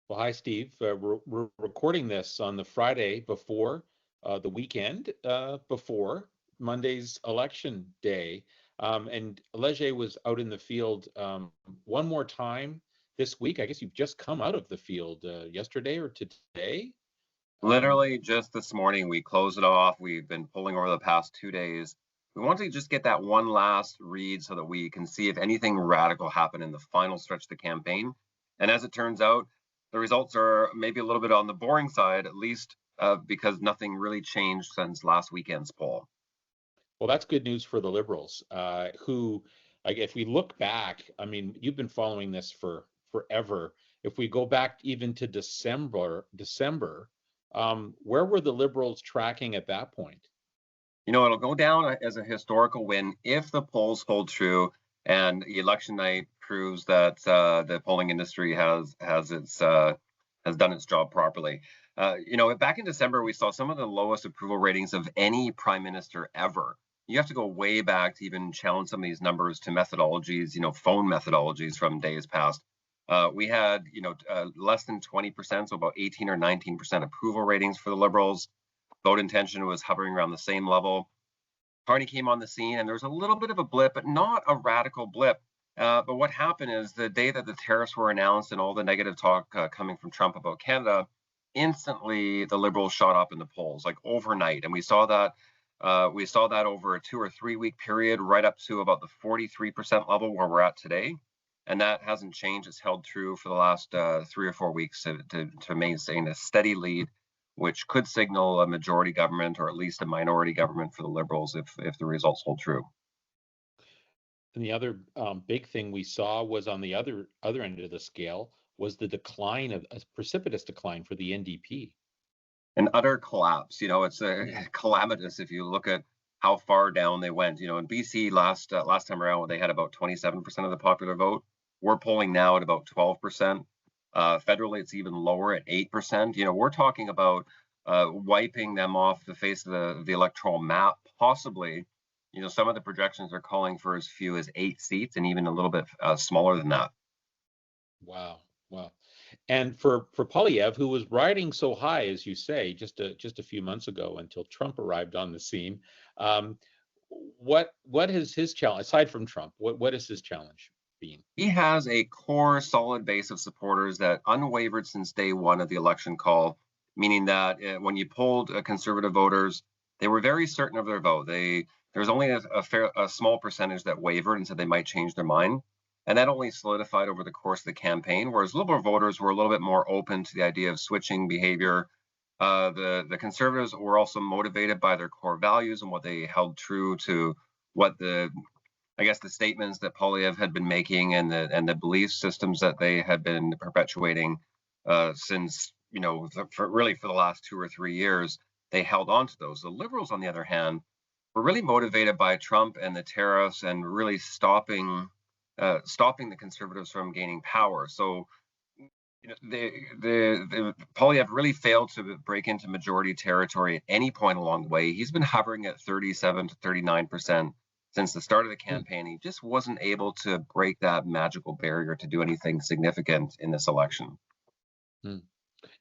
Well, hi, Steve. We're recording this on the Friday before the weekend, before Monday's election day. And Leger was out in the field one more time this week. I guess you've just come out of the field yesterday or today. Literally just this morning, we closed it off. We've been pulling over the past 2 days. We want to just get that one last read so that we can see if anything radical happened in the final stretch of the campaign. And as it turns out, the results are maybe a little bit on the boring side, at least because nothing really changed since last weekend's poll. Well, that's good news for the Liberals, who, like, if we look back, I mean, you've been following this for forever. If we go back even to December, where were the Liberals tracking at that point? It'll go down as a historical win if the polls hold true and election night proves that the polling industry has done its job properly. Back in December, we saw some of the lowest approval ratings of any prime minister ever. You have to go way back to even challenge some of these numbers to methodologies, phone methodologies from days past. We had, less than 20%, so about 18 or 19% approval ratings for the Liberals. Vote intention was hovering around the same level. Party came on the scene, and there was a little bit of a blip, but not a radical blip. But what happened is the day that the tariffs were announced and all the negative talk coming from Trump about Canada, instantly the Liberals shot up in the polls, like overnight, and we saw that. We saw that over a 2 or 3 week period, right up to about the 43% level where we're at today, and that hasn't changed. It's held true for the last 3 or 4 weeks to maintain a steady lead, which could signal a majority government or at least a minority government for the Liberals if the results hold true. And the other big thing we saw was on the other end of the scale was the decline of a precipitous decline for the NDP. An utter collapse. It's calamitous if you look at how far down they went. In BC last time around, they had about 27% of the popular vote. We're polling now at about 12%. Federally, it's even lower at 8%. We're talking about wiping them off the face of the electoral map, possibly. Some of the projections are calling for as few as 8 seats and even a little bit smaller than that. Wow, wow. And for Polyev, who was riding so high, as you say, just a few months ago until Trump arrived on the scene, um, what is his challenge aside from Trump? What is his challenge been? He has a core, solid base of supporters that unwavered since day one of the election call, meaning that when you polled conservative voters, they were very certain of their vote. There was only a small percentage that wavered and said they might change their mind. And that only solidified over the course of the campaign, whereas Liberal voters were a little bit more open to the idea of switching behavior. The Conservatives were also motivated by their core values and what they held true to what the statements that Polyev had been making and the belief systems that they had been perpetuating since, for the last 2 or 3 years. They held on to those. The Liberals, on the other hand, were really motivated by Trump and the tariffs and really stopping the Conservatives from gaining power. So, the Polyev really failed to break into majority territory at any point along the way. He's been hovering at 37 to 39% since the start of the campaign. He just wasn't able to break that magical barrier to do anything significant in this election.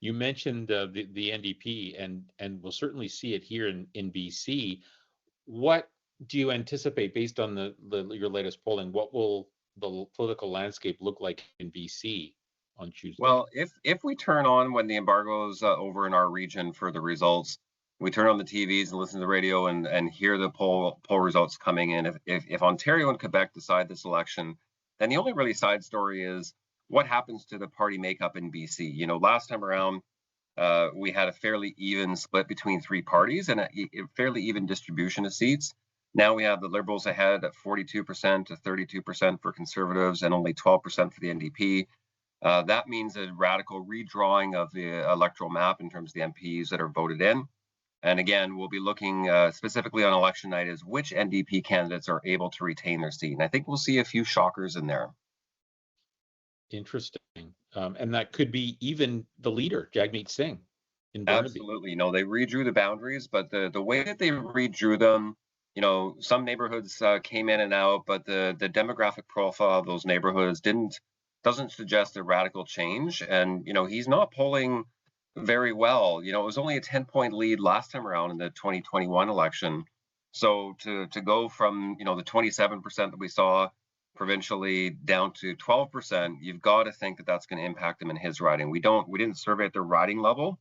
You mentioned the NDP, and we'll certainly see it here in BC. What do you anticipate, based on your latest polling? What will the political landscape look like in BC on Tuesday? Well, if we turn on when the embargo is over in our region for the results, we turn on the TVs and listen to the radio and hear the poll results coming in. If Ontario and Quebec decide this election, then the only really side story is what happens to the party makeup in BC. Last time around, we had a fairly even split between three parties and a fairly even distribution of seats. Now we have the Liberals ahead at 42% to 32% for Conservatives and only 12% for the NDP. That means a radical redrawing of the electoral map in terms of the MPs that are voted in. And again, we'll be looking specifically on election night as which NDP candidates are able to retain their seat. And I think we'll see a few shockers in there. Interesting. And that could be even the leader, Jagmeet Singh, in Burnaby. Absolutely. They redrew the boundaries, but the way that they redrew them, some neighborhoods came in and out, but the demographic profile of those neighborhoods didn't doesn't suggest a radical change. And, he's not polling very well. It was only a 10-point lead last time around in the 2021 election. So to go from, the 27% that we saw provincially down to 12%, you've got to think that that's going to impact him in his riding. We didn't survey at the riding level,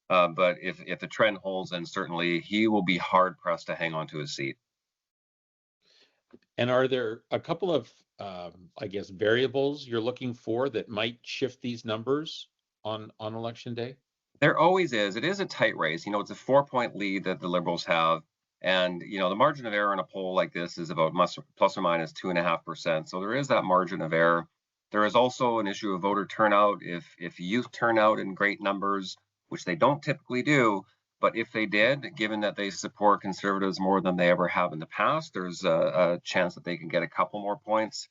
but if the trend holds, then certainly he will be hard pressed to hang on to his seat. And are there a couple of, I guess, variables you're looking for that might shift these numbers on election day? There always is. It is a tight race. It's a 4-point lead that the Liberals have. And, the margin of error in a poll like this is about plus or minus 2.5%. So there is that margin of error. There is also an issue of voter turnout. If youth turn out in great numbers, which they don't typically do, but if they did, given that they support Conservatives more than they ever have in the past, there's a chance that they can get a couple more points.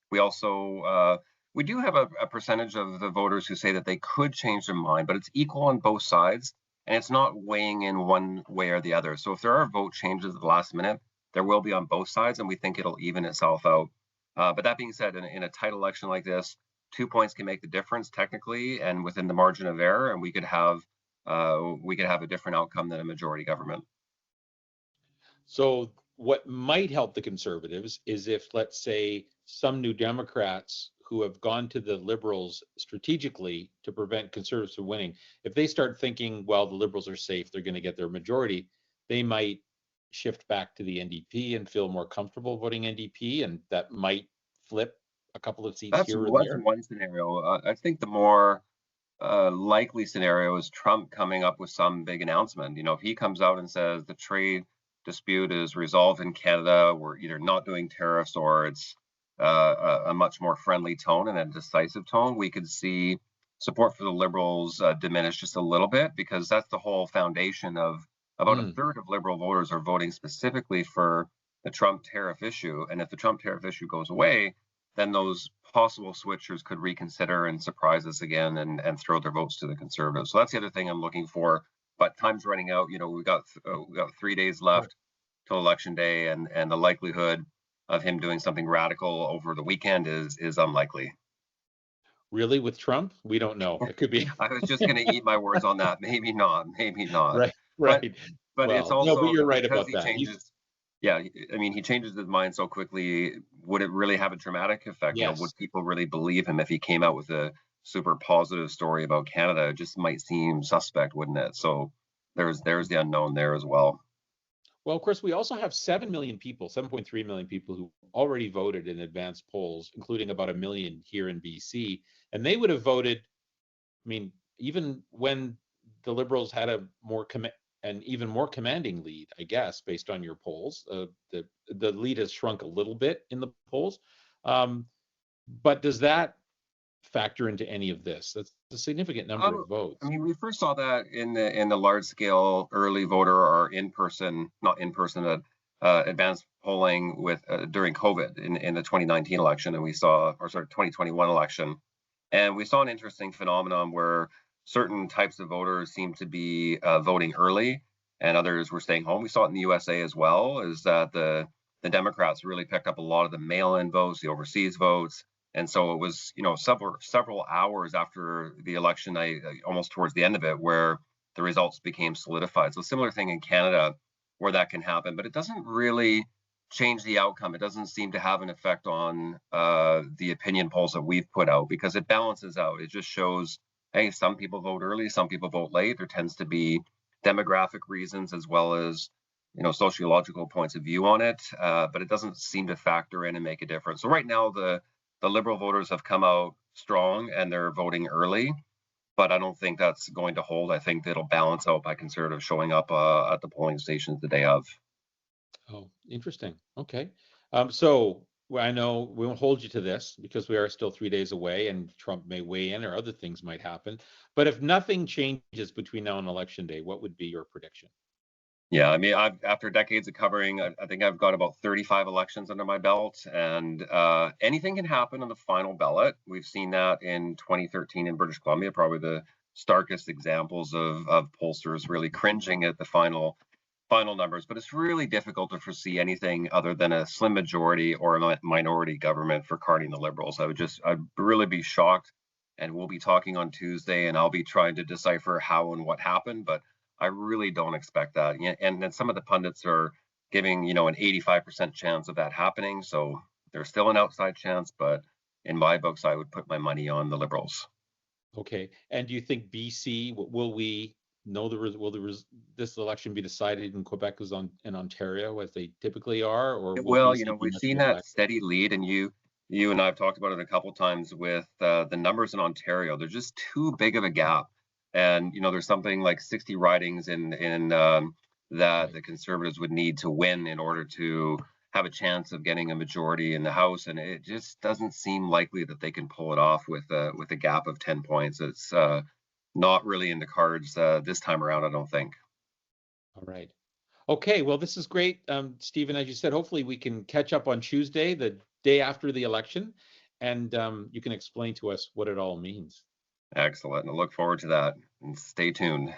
We also we do have a percentage of the voters who say that they could change their mind, but it's equal on both sides, and it's not weighing in one way or the other. So if there are vote changes at the last minute, there will be on both sides, and we think it'll even itself out. But that being said, in a tight election like this, 2 points can make the difference technically, and within the margin of error, and we could have a different outcome than a majority government. So what might help the Conservatives is if, let's say, some New Democrats who have gone to the Liberals strategically to prevent Conservatives from winning, if they start thinking, well, the Liberals are safe, they're going to get their majority, they might shift back to the NDP and feel more comfortable voting NDP, and that might flip a couple of seats here or there. That's one scenario. I think the more likely scenario is Trump coming up with some big announcement. If he comes out and says the trade dispute is resolved in Canada, we're either not doing tariffs or it's a much more friendly tone and a decisive tone, we could see support for the Liberals diminish just a little bit, because that's the whole foundation of about a third of Liberal voters are voting specifically for the Trump tariff issue. And if the Trump tariff issue goes away, then those possible switchers could reconsider and surprise us again and throw their votes to the Conservatives. So that's the other thing I'm looking for. But time's running out. We've got 3 days left till election day, and the likelihood of him doing something radical over the weekend is unlikely. Really, with Trump? We don't know. It could be. I was just going to eat my words on that. Maybe not. Right. But it's also, no, but you're right about he that. Changes. Yeah, I mean, he changes his mind so quickly. Would it really have a dramatic effect? Yes. Would people really believe him if he came out with a super positive story about Canada? It just might seem suspect, wouldn't it? So there's the unknown there as well. Well, of course, we also have 7 million people, 7.3 million people who already voted in advanced polls, including about 1 million here in BC. And they would have voted, I mean, even when the Liberals had an even more commanding lead, I guess, based on your polls. The lead has shrunk a little bit in the polls. But does that factor into any of this? That's a significant number of votes. I mean, we first saw that in the large scale early voter or not in person, but advanced polling during COVID in the 2019 election, and 2021 election, and we saw an interesting phenomenon where certain types of voters seemed to be voting early, and others were staying home. We saw it in the USA as well. Is that the Democrats really picked up a lot of the mail-in votes, the overseas votes. And so it was, several hours after the election night, almost towards the end of it, where the results became solidified. So similar thing in Canada where that can happen, but it doesn't really change the outcome. It doesn't seem to have an effect on the opinion polls that we've put out, because it balances out. It just shows, hey, some people vote early, some people vote late. There tends to be demographic reasons as well as sociological points of view on it, but it doesn't seem to factor in and make a difference. So right now, the Liberal voters have come out strong and they're voting early, but I don't think that's going to hold. I think it'll balance out by Conservatives showing up at the polling stations the day of. Oh, interesting. Okay. So I know we won't hold you to this because we are still 3 days away and Trump may weigh in or other things might happen. But if nothing changes between now and election day, what would be your prediction? Yeah, I mean, after decades of covering, I think I've got about 35 elections under my belt, and anything can happen on the final ballot. We've seen that in 2013 in British Columbia, probably the starkest examples of pollsters really cringing at the final final numbers, but it's really difficult to foresee anything other than a slim majority or a minority government for carting the Liberals. I'd really be shocked. And we'll be talking on Tuesday, and I'll be trying to decipher how and what happened, but I really don't expect that. And then some of the pundits are giving, an 85% chance of that happening. So there's still an outside chance, but in my books, I would put my money on the Liberals. Okay. And do you think BC, will we know this election be decided in Quebec and Ontario as they typically are, or will Well, BC be we've much seen more that divided? steady lead, and you and I have talked about it a couple times with the numbers in Ontario. They're just too big of a gap, and there's something like 60 ridings in that Right. the Conservatives would need to win in order to have a chance of getting a majority in the House, and it just doesn't seem likely that they can pull it off with a gap of 10 points. It's not really in the cards this time around, I don't think. All right. Okay. Well, this is great, Stephen. As you said, hopefully we can catch up on Tuesday, the day after the election, and you can explain to us what it all means. Excellent, and I look forward to that. And stay tuned.